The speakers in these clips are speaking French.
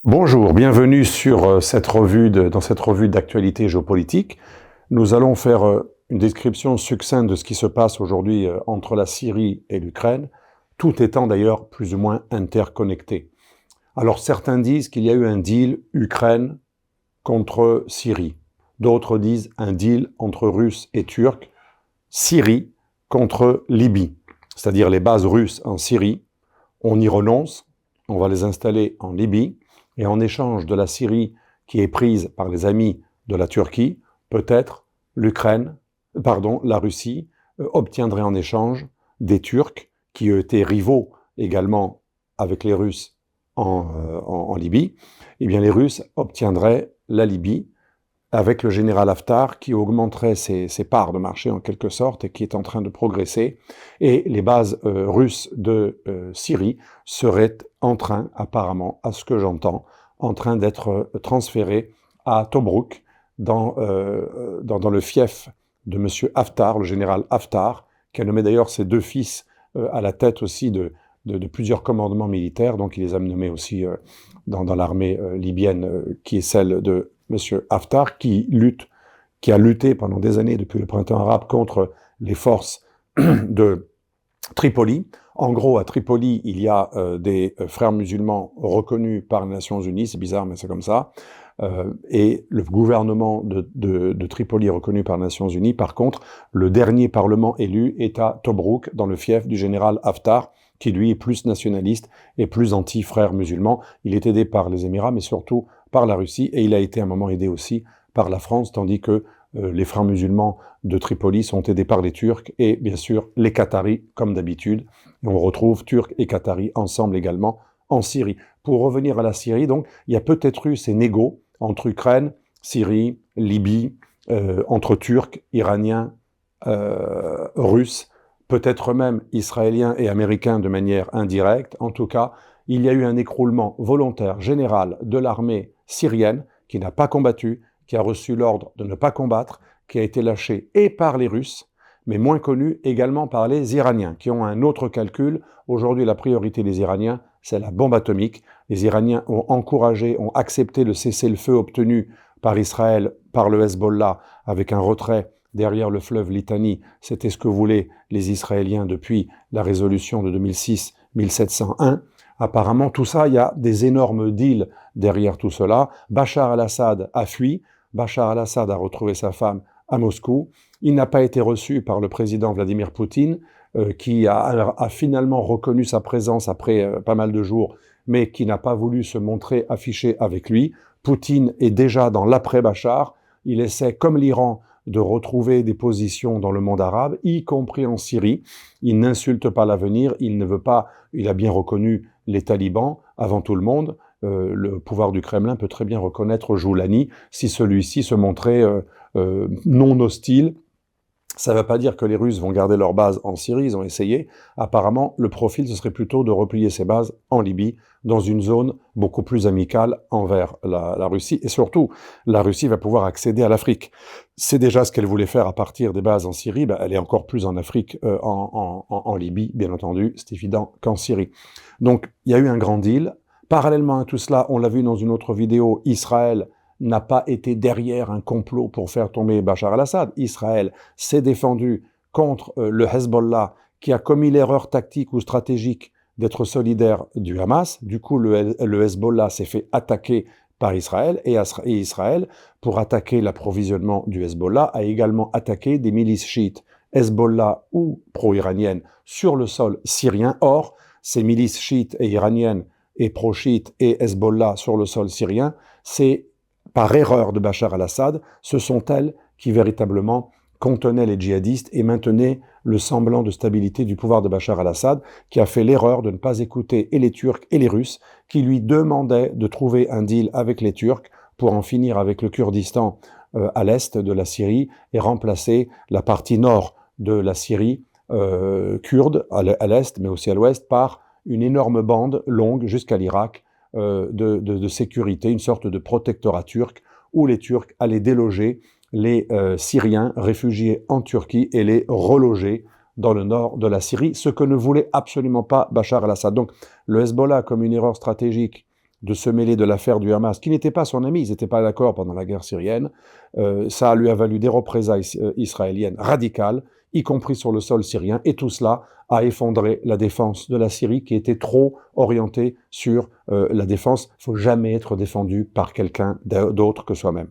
Bonjour, bienvenue sur dans cette revue d'actualité géopolitique. Nous allons faire une description succincte de ce qui se passe aujourd'hui entre la Syrie et l'Ukraine, tout étant d'ailleurs plus ou moins interconnecté. Alors certains disent qu'il y a eu un deal Ukraine contre Syrie. D'autres disent un deal entre Russes et Turcs, Syrie contre Libye. C'est-à-dire les bases russes en Syrie, on y renonce, on va les installer en Libye, et en échange de la Syrie qui est prise par les amis de la Turquie, peut-être la Russie obtiendrait en échange des Turcs qui étaient rivaux également avec les Russes en Libye. Eh bien, les Russes obtiendraient la Libye avec le général Haftar qui augmenterait ses parts de marché en quelque sorte et qui est en train de progresser. Et les bases russes de Syrie seraient en train, apparemment, à ce que j'entends, en train d'être transférées à Tobrouk, dans le fief de M. Haftar, le général Haftar, qui a nommé d'ailleurs ses deux fils à la tête aussi de plusieurs commandements militaires. Donc il les a nommés aussi dans l'armée libyenne qui est celle de M. Haftar, qui a lutté pendant des années depuis le printemps arabe contre les forces de Tripoli. En gros, à Tripoli, il y a des frères musulmans reconnus par les Nations Unies, c'est bizarre, mais c'est comme ça, et le gouvernement de Tripoli est reconnu par les Nations Unies. Par contre, le dernier parlement élu est à Tobrouk, dans le fief du général Haftar, qui lui est plus nationaliste et plus anti-frères musulmans. Il est aidé par les Émirats, mais surtout par la Russie, et il a été à un moment aidé aussi par la France, tandis que les frères musulmans de Tripoli sont aidés par les Turcs et bien sûr les Qataris, comme d'habitude. Et on retrouve Turcs et Qataris ensemble également en Syrie. Pour revenir à la Syrie, donc, il y a peut-être eu ces négos entre Ukraine, Syrie, Libye, entre Turcs, Iraniens, Russes, peut-être même Israéliens et Américains de manière indirecte. En tout cas, il y a eu un écroulement volontaire général de l'armée syrienne qui n'a pas combattu, qui a reçu l'ordre de ne pas combattre, qui a été lâché et par les Russes, mais moins connu également par les Iraniens, qui ont un autre calcul. Aujourd'hui, la priorité des Iraniens, c'est la bombe atomique. Les Iraniens ont accepté le cessez-le-feu obtenu par Israël, par le Hezbollah, avec un retrait derrière le fleuve Litanie. C'était ce que voulaient les Israéliens depuis la résolution de 2006-1701. Apparemment, tout ça, il y a des énormes deals derrière tout cela. Bachar al-Assad a fui. Bachar al-Assad a retrouvé sa femme à Moscou. Il n'a pas été reçu par le président Vladimir Poutine, qui a finalement reconnu sa présence après pas mal de jours, mais qui n'a pas voulu se montrer affiché avec lui. Poutine est déjà dans l'après-Bachar. Il essaie, comme l'Iran, de retrouver des positions dans le monde arabe, y compris en Syrie. Il n'insulte pas l'avenir, il a bien reconnu les talibans avant tout le monde. Le pouvoir du Kremlin peut très bien reconnaître Joulani si celui-ci se montrait non hostile. Ça ne veut pas dire que les Russes vont garder leur base en Syrie, ils ont essayé. Apparemment, le profil, ce serait plutôt de replier ses bases en Libye, dans une zone beaucoup plus amicale envers la Russie. Et surtout, la Russie va pouvoir accéder à l'Afrique. C'est déjà ce qu'elle voulait faire à partir des bases en Syrie. Elle est encore plus en Afrique, en Libye, bien entendu. C'est évident qu'en Syrie. Donc, il y a eu un grand deal. Parallèlement à tout cela, on l'a vu dans une autre vidéo, Israël n'a pas été derrière un complot pour faire tomber Bachar al-Assad. Israël s'est défendu contre le Hezbollah, qui a commis l'erreur tactique ou stratégique d'être solidaire du Hamas. Du coup, le Hezbollah s'est fait attaquer par Israël, et Israël, pour attaquer l'approvisionnement du Hezbollah, a également attaqué des milices chiites Hezbollah ou pro-iraniennes sur le sol syrien. Or, ces milices chiites et iraniennes et pro-chiites et Hezbollah sur le sol syrien, c'est par erreur de Bachar al-Assad, ce sont elles qui véritablement contenaient les djihadistes et maintenaient le semblant de stabilité du pouvoir de Bachar al-Assad, qui a fait l'erreur de ne pas écouter et les Turcs et les Russes, qui lui demandaient de trouver un deal avec les Turcs pour en finir avec le Kurdistan à l'est de la Syrie et remplacer la partie nord de la Syrie kurde à l'est, mais aussi à l'ouest, par une énorme bande longue jusqu'à l'Irak, de sécurité, une sorte de protectorat turc, où les Turcs allaient déloger les Syriens réfugiés en Turquie et les reloger dans le nord de la Syrie, ce que ne voulait absolument pas Bachar al-Assad. Donc le Hezbollah, comme une erreur stratégique, de se mêler de l'affaire du Hamas, qui n'était pas son ami, ils n'étaient pas d'accord pendant la guerre syrienne. Ça lui a valu des représailles israéliennes radicales, y compris sur le sol syrien, et tout cela a effondré la défense de la Syrie, qui était trop orientée sur la défense. Il ne faut jamais être défendu par quelqu'un d'autre que soi-même.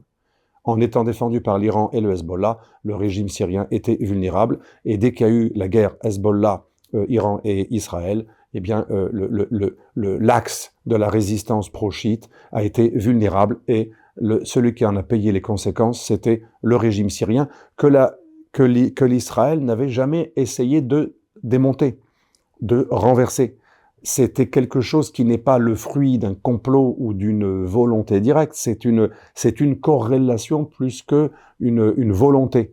En étant défendu par l'Iran et le Hezbollah, le régime syrien était vulnérable. Et dès qu'il y a eu la guerre Hezbollah, Iran et Israël, eh bien, l'axe de la résistance pro-chiite a été vulnérable et celui qui en a payé les conséquences, c'était le régime syrien que l'Israël n'avait jamais essayé de démonter, de renverser. C'était quelque chose qui n'est pas le fruit d'un complot ou d'une volonté directe, c'est une corrélation plus qu'une volonté.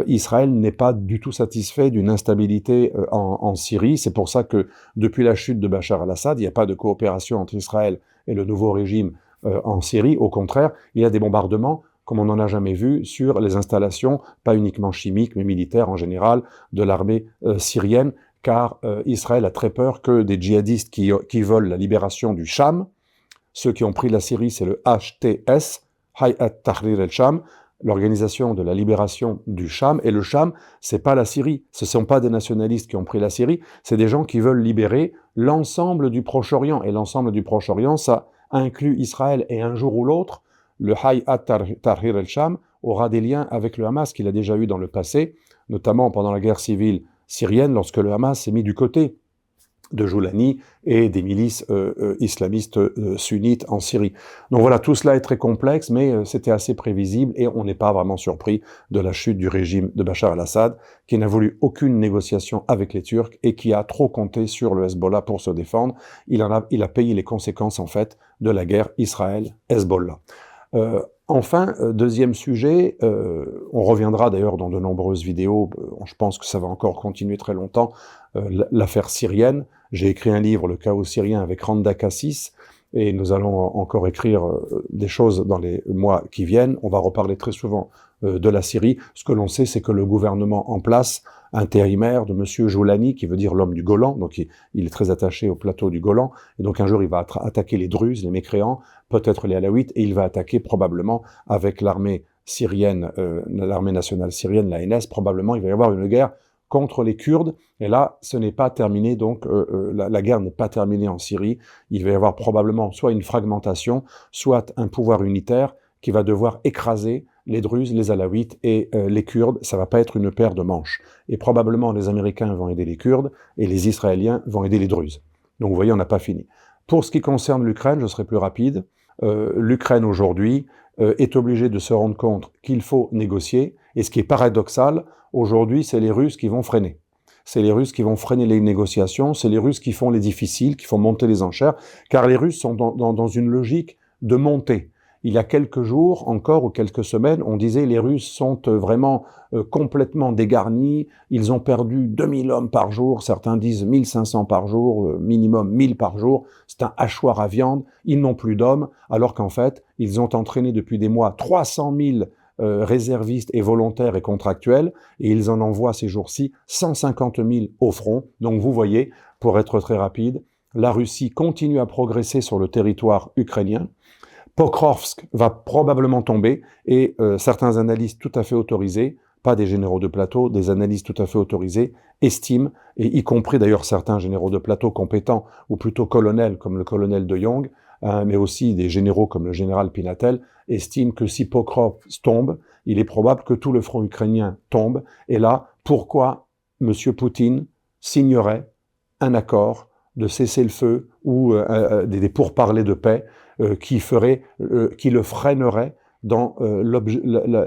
Israël n'est pas du tout satisfait d'une instabilité en Syrie. C'est pour ça que depuis la chute de Bachar al-Assad, il n'y a pas de coopération entre Israël et le nouveau régime en Syrie. Au contraire, il y a des bombardements comme on n'en a jamais vu, sur les installations, pas uniquement chimiques, mais militaires en général, de l'armée syrienne, car Israël a très peur que des djihadistes qui veulent la libération du Cham, ceux qui ont pris la Syrie, c'est le HTS, Hayat Tahrir el-Cham, l'organisation de la libération du Cham, et le Cham, c'est pas la Syrie, ce sont pas des nationalistes qui ont pris la Syrie, c'est des gens qui veulent libérer l'ensemble du Proche-Orient, et l'ensemble du Proche-Orient, ça inclut Israël, et un jour ou l'autre, le Hayat Tahrir el-Cham aura des liens avec le Hamas qu'il a déjà eu dans le passé, notamment pendant la guerre civile syrienne, lorsque le Hamas s'est mis du côté de Joulani et des milices islamistes sunnites en Syrie. Donc voilà, tout cela est très complexe, mais c'était assez prévisible et on n'est pas vraiment surpris de la chute du régime de Bachar al-Assad, qui n'a voulu aucune négociation avec les Turcs et qui a trop compté sur le Hezbollah pour se défendre. Il a payé les conséquences, en fait, de la guerre Israël-Hezbollah. Enfin, deuxième sujet, on reviendra d'ailleurs dans de nombreuses vidéos, je pense que ça va encore continuer très longtemps, l'affaire syrienne. J'ai écrit un livre, Le chaos syrien, avec Randa Kassis, et nous allons encore écrire des choses dans les mois qui viennent. On va reparler très souvent de la Syrie. Ce que l'on sait, c'est que le gouvernement en place, intérimaire de M. Joulani, qui veut dire l'homme du Golan, donc il est très attaché au plateau du Golan, et donc un jour il va attaquer les Druzes, les mécréants, peut-être les Alaouites, et il va attaquer probablement avec l'armée syrienne, l'armée nationale syrienne, la NS, probablement il va y avoir une guerre contre les Kurdes, et là, ce n'est pas terminé, donc la guerre n'est pas terminée en Syrie, il va y avoir probablement soit une fragmentation, soit un pouvoir unitaire qui va devoir écraser les Druzes, les Alaouites et les Kurdes. Ça va pas être une paire de manches. Et probablement les Américains vont aider les Kurdes et les Israéliens vont aider les Druzes. Donc vous voyez, on n'a pas fini. Pour ce qui concerne l'Ukraine, je serai plus rapide. L'Ukraine aujourd'hui est obligée de se rendre compte qu'il faut négocier. Et ce qui est paradoxal, aujourd'hui, c'est les Russes qui vont freiner. C'est les Russes qui vont freiner les négociations, c'est les Russes qui font les difficiles, qui font monter les enchères, car les Russes sont dans une logique de montée. Il y a quelques jours encore, ou quelques semaines, on disait les Russes sont vraiment complètement dégarnis, ils ont perdu 2000 hommes par jour, certains disent 1500 par jour, minimum 1000 par jour, c'est un hachoir à viande, ils n'ont plus d'hommes, alors qu'en fait, ils ont entraîné depuis des mois 300 000 réservistes et volontaires et contractuels, et ils en envoient ces jours-ci 150 000 au front. Donc vous voyez, pour être très rapide, la Russie continue à progresser sur le territoire ukrainien. Pokrovsk va probablement tomber, et certains analystes tout à fait autorisés, pas des généraux de plateau, des analystes tout à fait autorisés, estiment, et y compris d'ailleurs certains généraux de plateau compétents, ou plutôt colonels comme le colonel de Jong, mais aussi des généraux comme le général Pinatel, estiment que si Pokrovsk tombe, il est probable que tout le front ukrainien tombe. Et là, pourquoi M. Poutine signerait un accord de cessez-le-feu ou des pourparlers de paix qui le freinerait dans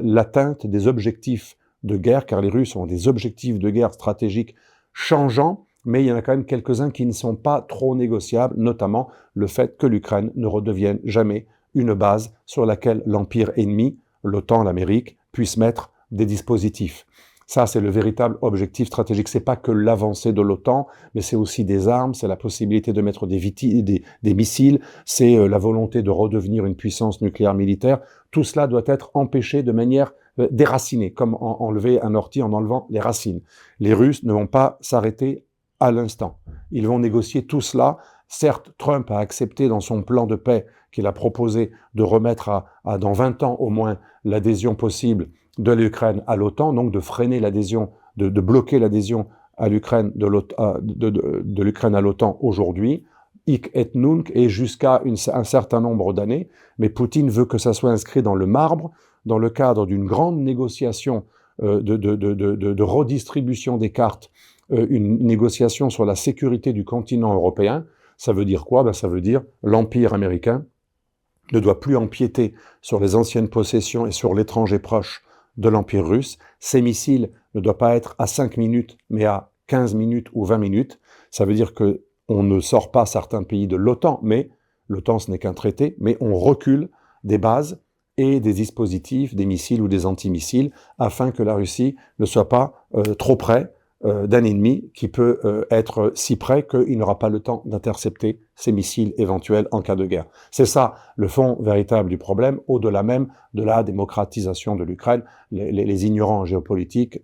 l'atteinte des objectifs de guerre, car les Russes ont des objectifs de guerre stratégiques changeants, mais il y en a quand même quelques-uns qui ne sont pas trop négociables, notamment le fait que l'Ukraine ne redevienne jamais une base sur laquelle l'empire ennemi, l'OTAN, l'Amérique, puisse mettre des dispositifs. Ça, c'est le véritable objectif stratégique. C'est pas que l'avancée de l'OTAN, mais c'est aussi des armes, c'est la possibilité de mettre des missiles, c'est la volonté de redevenir une puissance nucléaire militaire. Tout cela doit être empêché de manière déracinée, comme enlever un ortie en enlevant les racines. Les Russes ne vont pas s'arrêter à l'instant. Ils vont négocier tout cela Certes, Trump a accepté dans son plan de paix qu'il a proposé de remettre dans 20 ans au moins l'adhésion possible de l'Ukraine à l'OTAN, donc de freiner l'adhésion, de bloquer l'adhésion à l'Ukraine de l'Ukraine à l'OTAN aujourd'hui, hic et nunc, et jusqu'à un certain nombre d'années. Mais Poutine veut que ça soit inscrit dans le marbre, dans le cadre d'une grande négociation de redistribution des cartes, une négociation sur la sécurité du continent européen. Ça veut dire quoi? Ça veut dire l'Empire américain ne doit plus empiéter sur les anciennes possessions et sur l'étranger proche de l'Empire russe. Ces missiles ne doivent pas être à 5 minutes, mais à 15 minutes ou 20 minutes. Ça veut dire qu'on ne sort pas certains pays de l'OTAN, mais l'OTAN ce n'est qu'un traité, mais on recule des bases et des dispositifs, des missiles ou des antimissiles, afin que la Russie ne soit pas trop près d'un ennemi qui peut être si près qu'il n'aura pas le temps d'intercepter ces missiles éventuels en cas de guerre. C'est ça le fond véritable du problème, au-delà même de la démocratisation de l'Ukraine. Les ignorants géopolitiques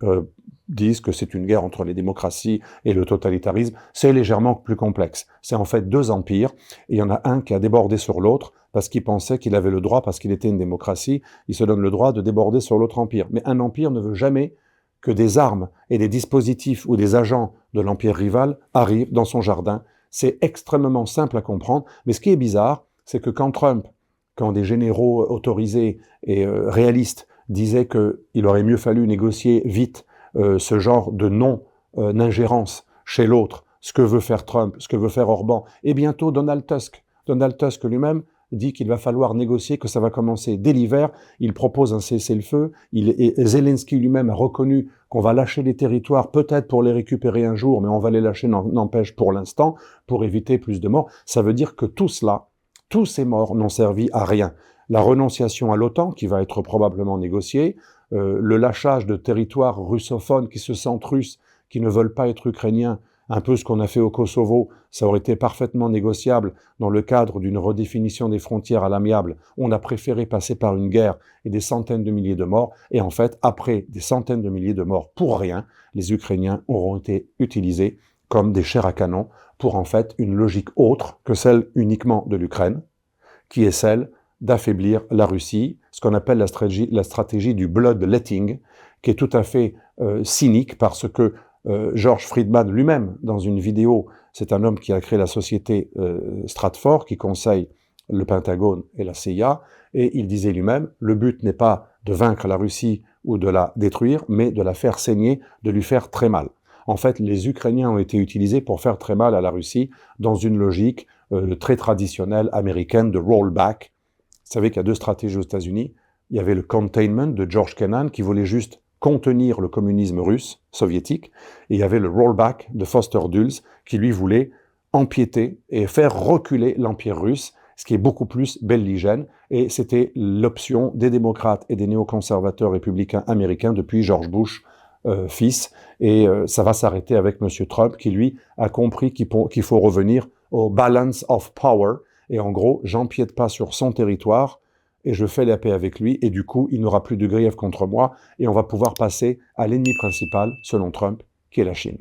disent que c'est une guerre entre les démocraties et le totalitarisme. C'est légèrement plus complexe. C'est en fait deux empires, et il y en a un qui a débordé sur l'autre parce qu'il pensait qu'il avait le droit, parce qu'il était une démocratie, il se donne le droit de déborder sur l'autre empire. Mais un empire ne veut jamais que des armes et des dispositifs ou des agents de l'empire rival arrivent dans son jardin. C'est extrêmement simple à comprendre, mais ce qui est bizarre, c'est que quand des généraux autorisés et réalistes disaient qu'il aurait mieux fallu négocier vite ce genre de non-ingérence chez l'autre, ce que veut faire Trump, ce que veut faire Orban, et bientôt Donald Tusk. Donald Tusk lui-même dit qu'il va falloir négocier, que ça va commencer dès l'hiver. Il propose un cessez-le-feu. Zelensky lui-même a reconnu qu'on va lâcher les territoires, peut-être pour les récupérer un jour, mais on va les lâcher, n'empêche, pour l'instant, pour éviter plus de morts. Ça veut dire que tout cela, tous ces morts n'ont servi à rien. La renonciation à l'OTAN, qui va être probablement négociée, le lâchage de territoires russophones qui se sentent russes, qui ne veulent pas être ukrainiens, un peu ce qu'on a fait au Kosovo, ça aurait été parfaitement négociable dans le cadre d'une redéfinition des frontières à l'amiable. On a préféré passer par une guerre et des centaines de milliers de morts. Et en fait, après des centaines de milliers de morts pour rien, les Ukrainiens auront été utilisés comme des chairs à canon pour en fait une logique autre que celle uniquement de l'Ukraine, qui est celle d'affaiblir la Russie, ce qu'on appelle la stratégie du bloodletting, qui est tout à fait cynique parce que George Friedman lui-même, dans une vidéo, c'est un homme qui a créé la société Stratfor, qui conseille le Pentagone et la CIA, et il disait lui-même, le but n'est pas de vaincre la Russie ou de la détruire, mais de la faire saigner, de lui faire très mal. En fait, les Ukrainiens ont été utilisés pour faire très mal à la Russie dans une logique très traditionnelle américaine de rollback. Vous savez qu'il y a deux stratégies aux États-Unis. Il y avait le containment de George Kennan qui voulait juste contenir le communisme russe, soviétique, et il y avait le rollback de Foster Dulles qui lui voulait empiéter et faire reculer l'empire russe, ce qui est beaucoup plus belligène, et c'était l'option des démocrates et des néoconservateurs républicains américains depuis George Bush fils, et ça va s'arrêter avec M. Trump qui lui a compris qu'il faut revenir au balance of power, et en gros, j'empiète pas sur son territoire, et je fais la paix avec lui, et du coup, il n'aura plus de grief contre moi, et on va pouvoir passer à l'ennemi principal, selon Trump, qui est la Chine.